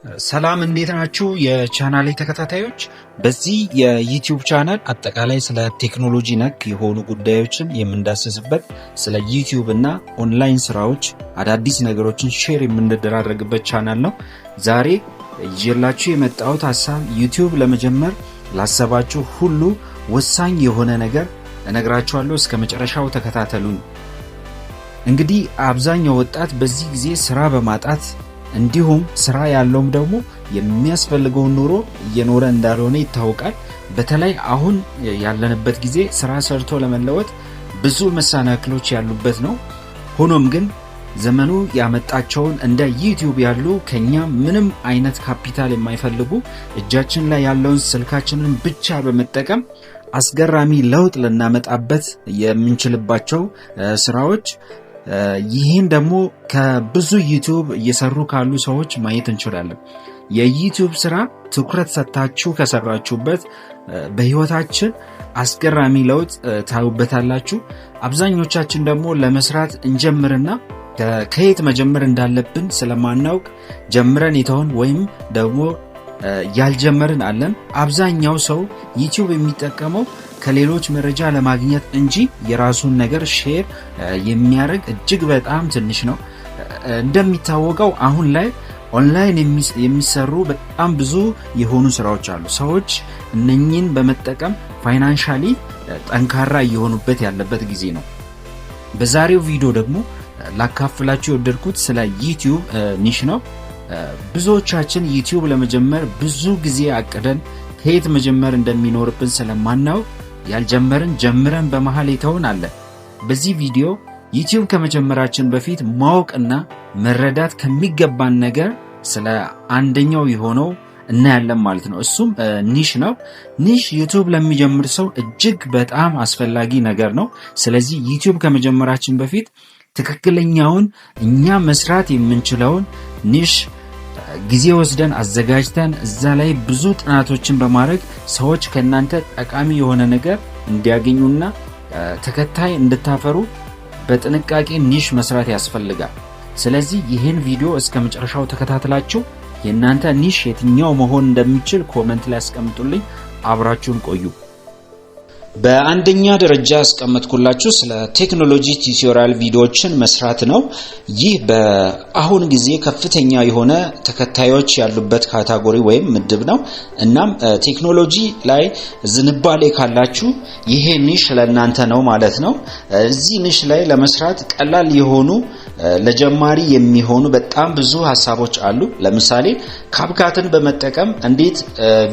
ሰላም እንዴት ናችሁ የቻናሌ ተከታታዮች? በዚህ የዩቲዩብ ቻናል አጠቃላይ ስለ ቴክኖሎጂ ነክ የሆኑ ጉዳዮችን የምንዳስስበት ስለ ዩቲዩብ እና ኦንላይን ስራዎች አዳዲስ ነገሮችን ሼር የምንደራረግበት ቻናል ነው። ዛሬ ይዤላችሁ የመጣሁት ሐሳብ ዩቲዩብ ለመጀመር ላሰባችሁ ሁሉ ወሳኝ የሆነ ነገር እነግራችኋለሁ። እስከ መጨረሻው ተከታተሉኝ። እንግዲህ አብዛኛው ወጣት በዚህ ጊዜ ስራ በማጣት እንዲሁም ስራ ያለውም ደግሞ የሚያስፈልገውን ኑሮ እየኖረ እንዳልሆነ ይታወቃል። በተለይ አሁን ያለንበት ጊዜ ስራ ሰርቶ ለመለወጥ ብዙ መሰናክሎች ያሉበት ነው። ሆኖም ግን ዘመኑ ያመጣቸውን እንደ ዩቲዩብ ያሉ ከኛ ምንም አይነት ካፒታል የማይፈልጉ እጃችን ላይ ያለውን ስልካችንን ብቻ በመጠቀም አስገራሚ ለውጥ ልናመጣበት የምንችልባቸው ስራዎች ይህን ደግሞ ከብዙ ዩቲዩብ እየሰሩ ካሉ ሰዎች ማየት እንችላለን። የዩቲዩብ ስራ ትኩረት ሰጥታችሁ ከሰራችሁበት በህይወታችን አስገራሚ ለውጥ ታዩበታላችሁ። አብዛኞቻችን ደግሞ ለመስራት እንጀምርና ከየት መጀመር እንዳለብን ስለማናውቅ ጀምረን የተውን ወይም ደግሞ ያልጀመርን አለን። አብዛኛው ሰው ዩቲዩብ የሚጠቀመው ከሌሎች መረጃ ለማግኘት እንጂ የራሱን ነገር ሼር የሚያደርግ እጅግ በጣም ትንሽ ነው። እንደሚታወቀው አሁን ላይ ኦንላይን የሚሰሩ በጣም ብዙ የሆኑ ስራዎች አሉ። ሰዎች እነኚህን በመጠቀም ፋይናንሻሊ ጠንካራ እየሆኑበት ያለበት ጊዜ ነው። በዛሬው ቪዲዮ ደግሞ ላካፍላችሁ የወደድኩት ስለ ዩቲዩብ ኒሽ ነው። ብዙዎቻችን ዩቲዩብ ለመጀመር ብዙ ጊዜ አቅደን ከየት መጀመር እንደሚኖርብን ስለማናውቅ ያልጀመርን ጀምረን በመሃል የተውን አለ። በዚህ ቪዲዮ ዩቲዩብ ከመጀመራችን በፊት ማወቅና መረዳት ከሚገባን ነገር ስለ አንደኛው የሆነው እናያለን ማለት ነው። እሱም ኒሽ ነው። ኒሽ ዩቲዩብ ለሚጀምር ሰው እጅግ በጣም አስፈላጊ ነገር ነው። ስለዚህ ዩቲዩብ ከመጀመራችን በፊት ትክክለኛውን እኛ መስራት የምንችለውን ኒሽ ጊዜ ወስደን አዘጋጅተን እዛ ላይ ብዙ ጥናቶችን በማድረግ ሰዎች ከናንተ ጠቃሚ የሆነ ነገር እንዲያገኙና ተከታይ እንድታፈሩ በጥንቃቄ ኒሽ መስራት ያስፈልጋል። ስለዚህ ይህን ቪዲዮ እስከ መጨረሻው ተከታትላችሁ የናንተ ኒሽ የትኛው መሆን እንደሚችል ኮሜንት ላይ አስቀምጡልኝ። አብራችሁን ቆዩ። በአንደኛ ደረጃ አስቀምጥኩላችሁ ስለ ቴክኖሎጂ ቲዩቶሪያል ቪዲዮዎችን መስራት ነው። ይህ በአሁን ጊዜ ከፍተኛ የሆነ ተከታዮች ያሉበት ካታጎሪ ወይም ምድብ ነው። እናም ቴክኖሎጂ ላይ ዝንባሌ ካላችሁ ይሄ ኒሽ ለእናንተ ነው ማለት ነው። እዚህ ኒሽ ላይ ለመስራት ቀላል የሆኑ ለጀማሪ የሚሆኑ በጣም ብዙ ሐሳቦች አሉ። ለምሳሌ ካፕካትን በመጠቀም እንዴት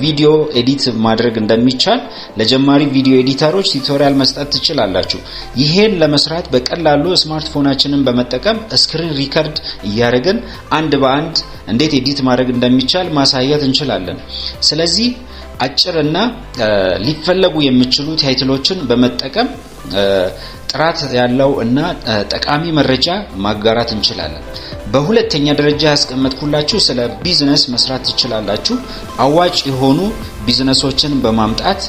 ቪዲዮ ኤዲት ማድረግ እንደሚቻል ለጀማሪ ቪዲዮ ኤዲተሮች ቱቶሪያል መስጠት ትችላላችሁ። ይሄን ለመስራት በቀላሉ ስማርትፎናችንን በመጠቀም ስክሪን ሪከርድ እያደረግን አንድ በአንድ እንዴት ኤዲት ማድረግ እንደሚቻል ማሳየት እንችላለን። ስለዚህ አጭርና ሊፈለጉ የሚችሉ ታይትሎችን በመጠቀም ጥራት ያለው እና ጠቃሚ መረጃ ማጋራት እንችላለን። በሁለተኛ ደረጃ ያስቀመጥኩላችሁ ስለ ቢዝነስ መስራት ትችላላችሁ። አዋጭ የሆኑ ቢዝነሶችን በማምጣት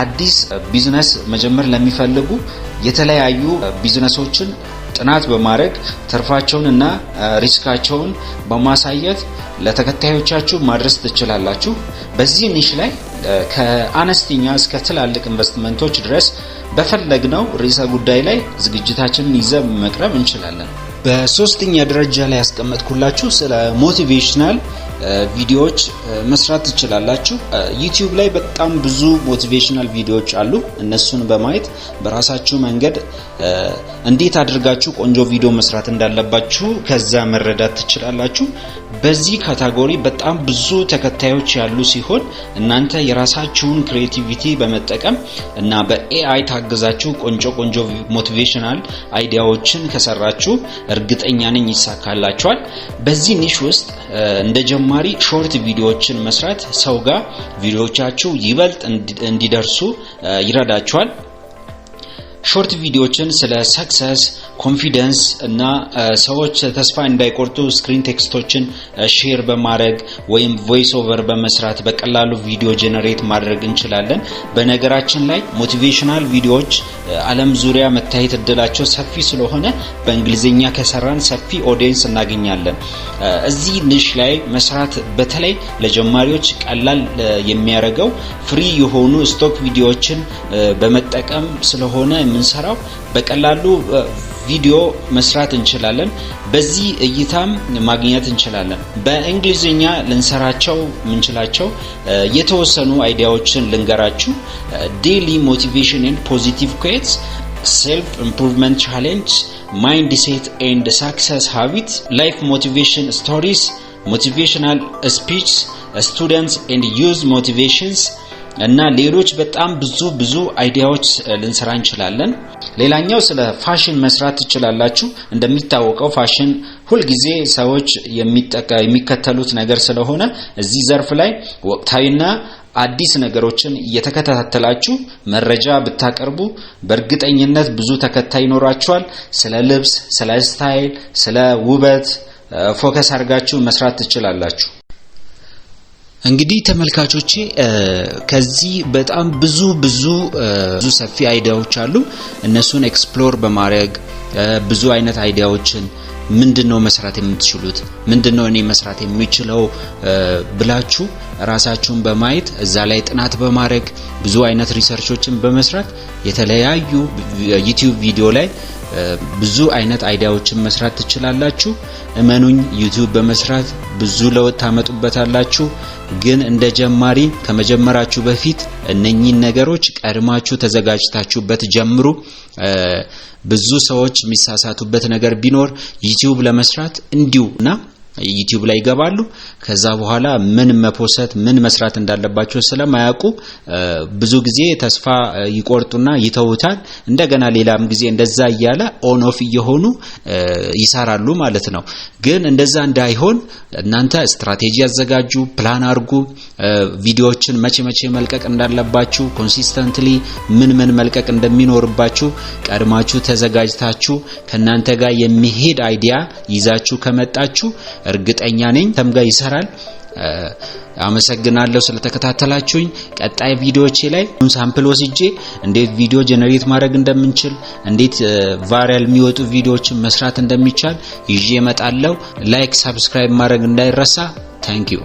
አዲስ ቢዝነስ መጀመር ለሚፈልጉ የተለያዩ ቢዝነሶችን ጥናት በማድረግ ትርፋቸውንና ሪስካቸውን በማሳየት ለተከታዮቻችሁ ማድረስ ትችላላችሁ። በዚህ ኒሽ ላይ ከአነስተኛ እስከ ትላልቅ ኢንቨስትመንቶች ድረስ በፈለግነው ርዕሰ ጉዳይ ላይ ዝግጅታችንን ይዘን መቅረብ እንችላለን። በሶስተኛ ደረጃ ላይ ያስቀመጥኩላችሁ ስለ ሞቲቬሽናል ቪዲዮዎች መስራት ትችላላችሁ። ዩቲዩብ ላይ በጣም ብዙ ሞቲቬሽናል ቪዲዮዎች አሉ። እነሱን በማየት በራሳችሁ መንገድ እንዴት አድርጋችሁ ቆንጆ ቪዲዮ መስራት እንዳለባችሁ ከዛ መረዳት ትችላላችሁ። በዚህ ካታጎሪ በጣም ብዙ ተከታዮች ያሉ ሲሆን እናንተ የራሳችሁን ክሬቲቪቲ በመጠቀም እና በኤአይ ታግዛችሁ ቆንጆ ሞቲቬሽናል አይዲያዎችን ከሰራችሁ እርግጠኛ ነኝ ይሳካላችኋል። በዚህ ኒሽ ውስጥ እንደ ጀማሪ ሾርት ቪዲዮዎችን መስራት ሰው ጋር ቪዲዮዎቻችሁ ይበልጥ እንዲደርሱ ይረዳችኋል። ሾርት ቪዲዮዎችን ስለ ሰክሰስ፣ ኮንፊደንስ እና ሰዎች ተስፋ እንዳይቆርጡ ስክሪን ቴክስቶችን ሼር በማድረግ ወይም ቮይስ ኦቨር በመስራት በቀላሉ ቪዲዮ ጀነሬት ማድረግ እንችላለን። በነገራችን ላይ ሞቲቬሽናል ቪዲዮዎች ዓለም ዙሪያ መታየት እድላቸው ሰፊ ስለሆነ በእንግሊዝኛ ከሰራን ሰፊ ኦዲየንስ እናገኛለን። እዚህ ንሽ ላይ መስራት በተለይ ለጀማሪዎች ቀላል የሚያደርገው ፍሪ የሆኑ ስቶክ ቪዲዮዎችን በመጠቀም ስለሆነ የምንሰራው በቀላሉ ቪዲዮ መስራት እንችላለን። በዚህ እይታም ማግኘት እንችላለን። በእንግሊዝኛ ልንሰራቸው ምንችላቸው የተወሰኑ አይዲያዎችን ልንገራችሁ። ዴይሊ ሞቲቬሽን ኤንድ ፖዚቲቭ ኩዌትስ፣ self improvement challenge, mindset and success habits, life motivation stories, motivational speech, students and youth motivations እና ሌሎች በጣም ብዙ አይዲያዎች ልንሰራ እንችላለን። ሌላኛው ስለ ፋሽን መስራት ትችላላችሁ። እንደሚታወቀው ፋሽን ሁሉ ጊዜ ሰዎች የሚከተሉት ነገር ስለሆነ እዚህ ዘርፍ ላይ ወቅታዊና አዲስ ነገሮችን እየተከታተላችሁ መረጃ ብታቀርቡ በእርግጠኝነት ብዙ ተከታይ ይኖራችኋል። ስለ ልብስ፣ ስለ ስታይል፣ ስለ ውበት ፎከስ አድርጋችሁ መስራት ትችላላችሁ። እንግዲህ ተመልካቾቼ ከዚህ በጣም ብዙ ሰፊ አይዲያዎች አሉ። እነሱን ኤክስፕሎር በማድረግ ብዙ አይነት አይዲያዎችን ምንድነው መስራት የምትችሉት፣ ምንድነው እኔ መስራት የሚችለው ብላችሁ ራሳችሁን በማየት እዛ ላይ ጥናት በማድረግ ብዙ አይነት ሪሰርቾችን በመስራት የተለያዩ ዩቲዩብ ቪዲዮ ላይ ብዙ አይነት አይዲያዎችን መስራት ትችላላችሁ። እመኑኝ ዩቲዩብ በመስራት ብዙ ለውጥ ታመጡበታላችሁ። ግን እንደ ጀማሪ ከመጀመራችሁ በፊት እነኚህን ነገሮች ቀድማችሁ ተዘጋጅታችሁበት ጀምሩ። ብዙ ሰዎች የሚሳሳቱበት ነገር ቢኖር ዩቲዩብ ለመስራት እንዲውና ዩቲዩብ ላይ ይገባሉ። ከዛ በኋላ ምን መፖሰት ምን መስራት እንዳለባቸው ስለማያውቁ ብዙ ጊዜ ተስፋ ይቆርጡና ይተውታል። እንደገና ሌላም ጊዜ እንደዛ እያለ ኦን ኦፍ እየሆኑ ይሰራሉ ማለት ነው። ግን እንደዛ እንዳይሆን እናንተ ስትራቴጂ አዘጋጁ፣ ፕላን አድርጉ። ቪዲዮዎችን መቼ መልቀቅ እንዳለባችሁ፣ ኮንሲስተንትሊ ምን መልቀቅ እንደሚኖርባችሁ ቀድማችሁ ተዘጋጅታችሁ ከናንተ ጋር የሚሄድ አይዲያ ይዛችሁ ከመጣችሁ እርግጠኛ ነኝ ተምጋ ይሰራል። አመሰግናለሁ ስለተከታተላችሁኝ። ቀጣይ ቪዲዮዎቼ ላይ ሳምፕል ወስጄ እንዴት ቪዲዮ ጀነሬት ማድረግ እንደምንችል፣ እንዴት ቫይራል የሚወጡ ቪዲዮዎችን መስራት እንደሚቻል ይዤ እመጣለሁ። ላይክ፣ ሰብስክራይብ ማድረግ እንዳይረሳ። ታንክ ዩ